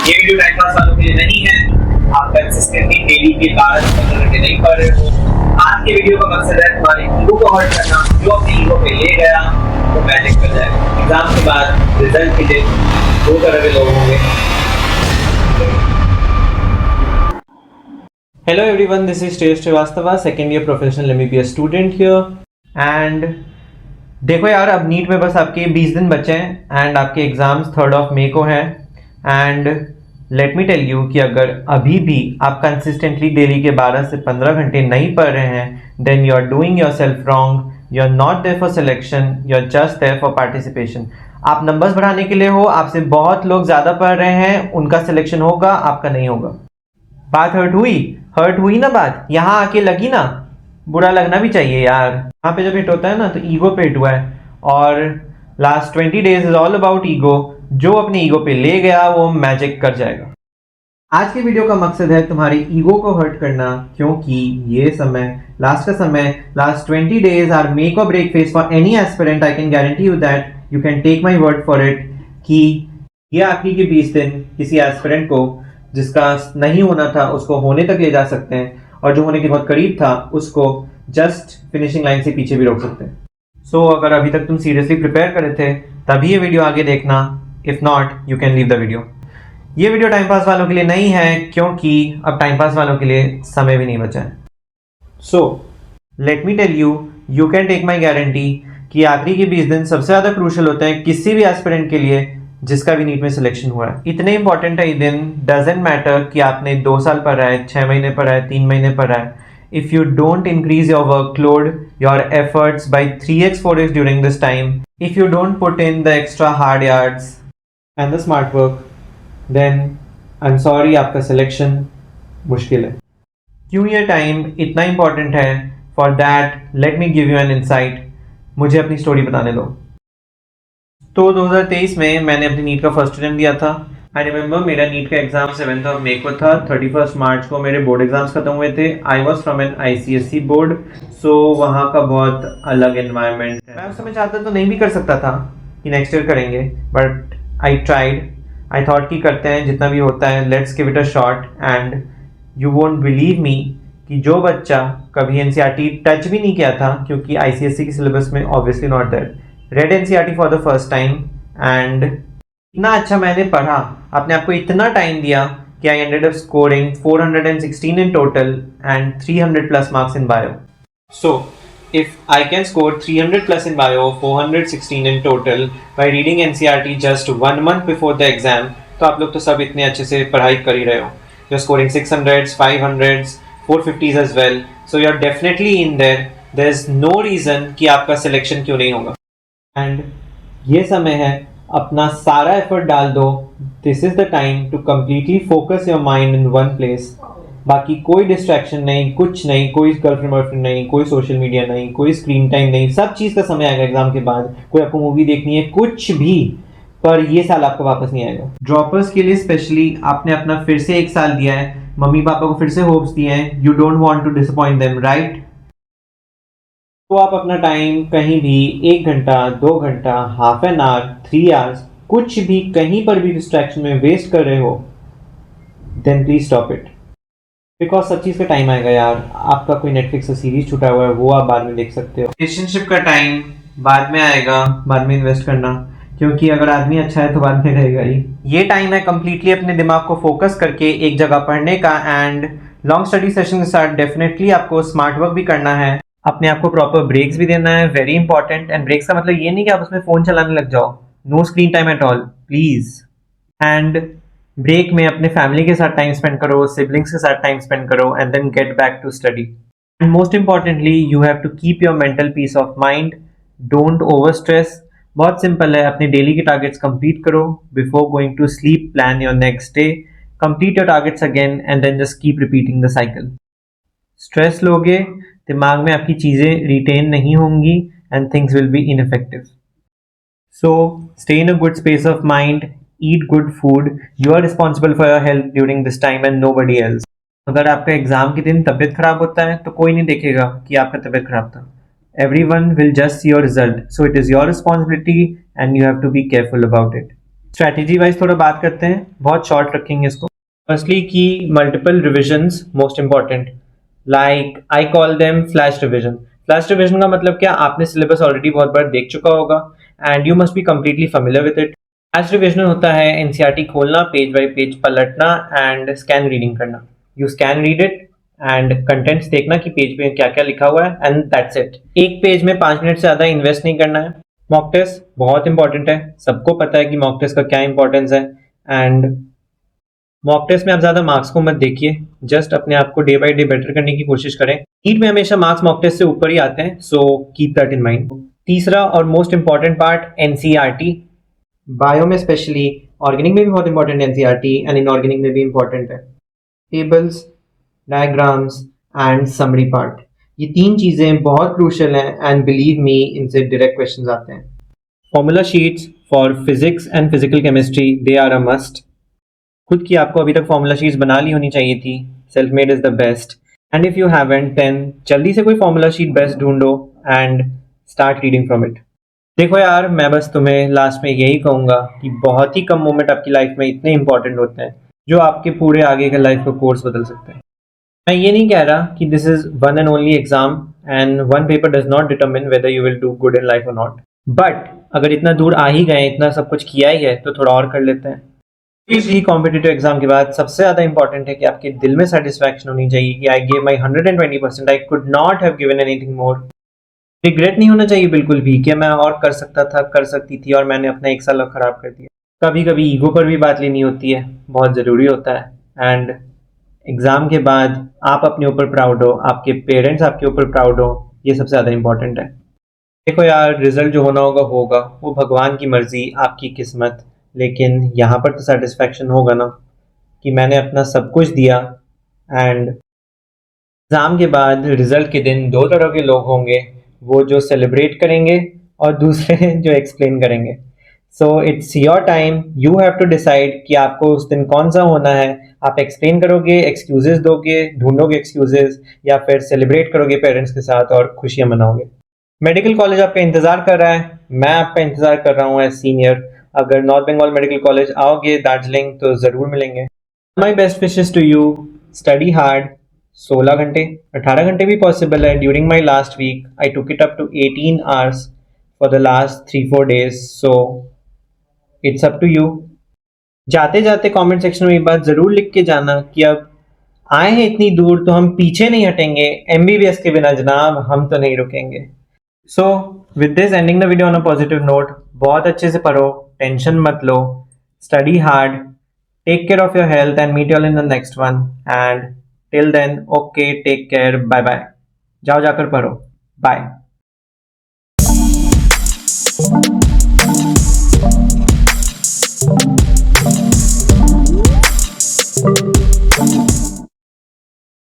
ये video time pass वालों के लिए नहीं है। आप कंसिस्टेंटली डेली के 12 से 15 घंटे नहीं पढ़ रहे हो। आज के वीडियो का मकसद है तुम्हारी ईगो को हर्ट करना। जो अपनी ईगो पे ले गया वो मैजिक कर जाएगा। एग्जाम के बाद रिजल्ट के दिन दो तरह के लोग होंगे। Hello everyone, this is Shreyas Srivastava, second year professional MBBS student here and देखो यार, अब नीट में बस आपके 20 दिन बचे हैं एंड आपके एग्ज़ाम्स 3rd of May को हैं and let me tell you कि अगर अभी भी आप कंसिस्टेंटली डेली के 12 से 15 घंटे नहीं पढ़ रहे हैं then you are doing yourself wrong. You are not there for selection, you are just there for participation. आप नंबर्स बढ़ाने के लिए हो, आपसे बहुत लोग ज़्यादा पढ़ रहे हैं, उनका सिलेक्शन होगा, आपका नहीं होगा। बात हर्ट हुई ना, बात यहाँ आके लगी ना, बुरा लगना भी चाहिए यार। यहाँ पे जब हिट होता है ना तो ईगो पे हिट हुआ है और last 20 days is all about ego. जो अपने ईगो पे ले गया वो मैजिक कर जाएगा। आज के वीडियो का मकसद है तुम्हारी ईगो को हर्ट करना, क्योंकि ये समय, last 20 days are make or break phase for any aspirant. I can guarantee you that, you can take my word for it कि ये आखिरी के 20 दिन किसी एस्पिरेंट को जिसका नहीं होना था उसको होने तक ले जा सकते हैं और जो होने के बहुत करीब था उसको जस्ट फिनिशिंग लाइन से पीछे भी रोक सकते हैं। सो अगर अभी तक तुम सीरियसली प्रिपेयर कर रहे थे तभी ये वीडियो आगे देखना, if not you can leave the video. ये वीडियो टाइम पास वालों के लिए नहीं है, क्योंकि अब टाइम पास वालों के लिए समय भी नहीं बचा है। So let me tell you, you can take my guarantee कि आखिरी के 20 दिन सबसे ज़्यादा क्रूशल होते हैं किसी भी एस्पिरेंट के लिए जिसका भी नीट में सिलेक्शन हुआ है। इतने इंपॉर्टेंट है ये दिन, डजेंट मैटर कि आपने 2 साल पढ़ा है, 6 महीने पढ़ा है, 3 महीने पढ़ा है। If you don't increase your workload, your efforts by 3x 4x during this time, if you don't put in the extra hard yards and the smart work, then I am sorry, आपका selection मुश्किल है। क्यों ये time इतना important है? For that let me give you an insight. मुझे अपनी story बताने दो। तो 2023 में मैंने अपनी नीट का फर्स्ट अटेम्प्ट दिया था। आई रिमेंबर मेरा नीट का एग्जाम 7th of May को था। 31st मार्च को मेरे बोर्ड एग्जाम्स खत्म हुए थे। I was from an ICSE board, so वहाँ का बहुत अलग एनवायरनमेंट है। मैं उस समय चाहता तो नहीं भी कर सकता था कि नेक्स्ट ईयर करेंगे, but I tried. I thought कि करते हैं, जितना भी होता है, let's give it a shot. And you won't believe me कि जो बच्चा कभी NCERT टच भी नहीं किया था, क्योंकि ICSE के सिलेबस में obviously not that, red NCERT for the first time and इतना अच्छा मैंने पढ़ा, अपने आप को इतना टाइम दिया कि I ended up scoring 416 in total and 300 plus marks in bio. So if I can score 300 plus in bio, 416 in total by reading NCERT just 1 month before the exam, तो आप लोग तो सब इतने अच्छे से पढ़ाई कर ही रहे हो। You are scoring 600s, 500s, 450s as well, so you are definitely in there. There is no reason कि आपका सिलेक्शन क्यों नहीं होगा। एंड ये समय है, अपना सारा एफर्ट डाल दो। This is the time to completely focus your mind in one place. बाकी कोई डिस्ट्रैक्शन नहीं, कुछ नहीं, कोई गर्लफ्रेंड वर्लफ्रेंड नहीं, कोई सोशल मीडिया नहीं, कोई स्क्रीन टाइम नहीं। सब चीज़ का समय आएगा एग्जाम के बाद। कोई आपको मूवी देखनी है, कुछ भी, पर ये साल आपको वापस नहीं आएगा। ड्रॉपर्स के लिए स्पेशली आपने अपना फिर से 1 साल दिया है, मम्मी पापा को फिर से होप्स दिए हैं। You don't want to disappoint them, right? तो आप अपना टाइम कहीं भी 1 घंटा, 2 घंटा, हाफ एन आवर, 3 आवर्स, कुछ भी कहीं पर भी डिस्ट्रैक्शन में वेस्ट कर रहे हो, then please stop it. Because सब चीज़ का टाइम आएगा यार। आपका कोई नेटफ्लिक्स का सीरीज छूटा हुआ है, वो आप बाद में देख सकते हो। रिलेशनशिप का टाइम बाद में आएगा, बाद में इन्वेस्ट करना, क्योंकि अगर आदमी अच्छा है तो बाद में रहेगा ही। ये टाइम है कंप्लीटली अपने दिमाग को फोकस करके एक जगह पढ़ने का। एंड लॉन्ग स्टडी सेशन के साथ डेफिनेटली आपको स्मार्ट वर्क भी करना है, अपने आप को प्रॉपर ब्रेक्स भी देना है, वेरी इंपॉर्टेंट। एंड ब्रेक्स का मतलब ये नहीं कि आप उसमें फ़ोन चलाने लग जाओ, no screen time at all please. And break में अपने फैमिली के साथ टाइम स्पेंड करो, सिबलिंग्स के साथ टाइम स्पेंड करो and then get back to study. And most importantly you have to keep your mental peace of mind, don't over stress. बहुत simple है, अपने डेली के टारगेट्स कंप्लीट करो। Before going to sleep plan your next day, complete your targets again and then just keep repeating the cycle. Stress लोगे, दिमाग में आपकी चीज़ें रिटेन नहीं होंगी and things will be ineffective. So stay in a good space of mind, eat good food. You are responsible for your health during this time and nobody else. अगर आपका exam के दिन तबीयत खराब होता है तो कोई नहीं देखेगा कि आपका तबीयत खराब था। Everyone will just see your result, so it is your responsibility and you have to be careful about it. Strategy wise थोड़ा बात करते हैं, बहुत शॉर्ट रखेंगे इसको। फर्स्टली की multiple revisions most important, like I call them flash revision. Flash revision का मतलब क्या, आपने सिलेबस ऑलरेडी बहुत बार देख चुका होगा and you must be completely familiar with it. Flash revision होता है एनसीईआरटी खोलना, पेज बाय पेज पलटना एंड स्कैन रीडिंग करना। You scan read it and contents देखना कि पेज पे क्या क्या लिखा हुआ है एंड दैट्स इट। एक पेज में 5 मिनट से ज़्यादा इन्वेस्ट नहीं करना है। मॉक टेस्ट बहुत इंपॉर्टेंट है, सबको पता है कि मॉक टेस्ट का क्या इंपॉर्टेंस है एंड मॉक टेस्ट में आप ज़्यादा मार्क्स को मत देखिए, जस्ट अपने आप को डे बाय डे बेटर करने की कोशिश करें। नीट में हमेशा मार्क्स मॉक टेस्ट से ऊपर ही आते हैं, so keep that in mind. तीसरा और most important part NCERT, bio में स्पेशली, ऑर्गेनिक में भी बहुत इंपॉर्टेंट है एनसीईआरटी एंड इनऑर्गेनिक में भी इंपॉर्टेंट है। Tables, diagrams and summary part, ये 3 चीज़ें बहुत क्रूशियल हैं एंड बिलीव मी इनसे डायरेक्ट क्वेश्चंस आते हैं। Formula sheets for physics and physical chemistry, they are a must. खुद की आपको अभी तक फॉर्मूला शीट्स बना ली होनी चाहिए थी, self made is the best. And if you haven't then जल्दी से कोई फॉर्मूला शीट बेस्ट ढूंढो and start reading from it. देखो यार, मैं बस तुम्हें लास्ट में यही कहूँगा कि बहुत ही कम मोमेंट आपकी लाइफ में इतने इंपॉर्टेंट होते हैं जो आपके पूरे आगे के लाइफ का कोर्स बदल सकते हैं। मैं ये नहीं कह रहा कि this is one and only exam and one paper does not determine whether you will do good in life और नॉट, बट अगर इतना दूर आ ही गए, इतना सब कुछ किया ही है, तो थोड़ा और कर लेते हैं। किसी कॉम्पिटिटिव एग्जाम के बाद सबसे ज़्यादा इंपॉर्टेंट है कि आपके दिल में सेटिस्फैक्शन होनी चाहिए कि I gave my 120%, I could not have given anything more. Regret नहीं होना चाहिए बिल्कुल भी कि मैं और कर सकता था, कर सकती थी और मैंने अपना 1 साल खराब कर दिया। कभी कभी ईगो पर भी बात लेनी होती है, बहुत ज़रूरी होता है। एंड एग्ज़ाम के बाद आप अपने ऊपर प्राउड हो, आपके पेरेंट्स आपके ऊपर प्राउड हो, ये सबसे ज़्यादा इंपॉर्टेंट है। देखो यार, रिजल्ट जो होना होगा होगा, वो भगवान की मर्जी, आपकी किस्मत, लेकिन यहाँ पर तो सेटिस्फैक्शन होगा ना कि मैंने अपना सब कुछ दिया। एंड एग्ज़ाम के बाद रिजल्ट के दिन 2 तरह के लोग होंगे, वो जो सेलिब्रेट करेंगे और दूसरे जो एक्सप्लेन करेंगे। So it's your time, you have to decide कि आपको उस दिन कौन सा होना है। आप एक्सप्लेन करोगे, एक्सक्यूजेस दोगे, ढूंढोगे एक्सक्यूजेस, या फिर सेलिब्रेट करोगे पेरेंट्स के साथ और खुशियाँ मनाओगे। मेडिकल कॉलेज आपका इंतज़ार कर रहा है, मैं आपका इंतज़ार कर रहा हूँ एज सीनियर। अगर नॉर्थ बंगाल मेडिकल कॉलेज आओगे दार्जिलिंग तो ज़रूर मिलेंगे। My best wishes to you, study hard. 16 घंटे 18 घंटे भी पॉसिबल है। During my last week I took it up to 18 hours for the last 3-4 days, so it's up to you. जाते जाते कमेंट सेक्शन में एक बात ज़रूर लिख के जाना कि अब आए हैं इतनी दूर तो हम पीछे नहीं हटेंगे, MBBS के बिना जनाब हम तो नहीं रुकेंगे। So with this ending the video on a positive note, बहुत अच्छे से पढ़ो, टेंशन मत लो, study hard, take care of your health and meet you all in the next one. And till then, okay, take care, bye bye. जाओ जाकर पढ़ो, bye.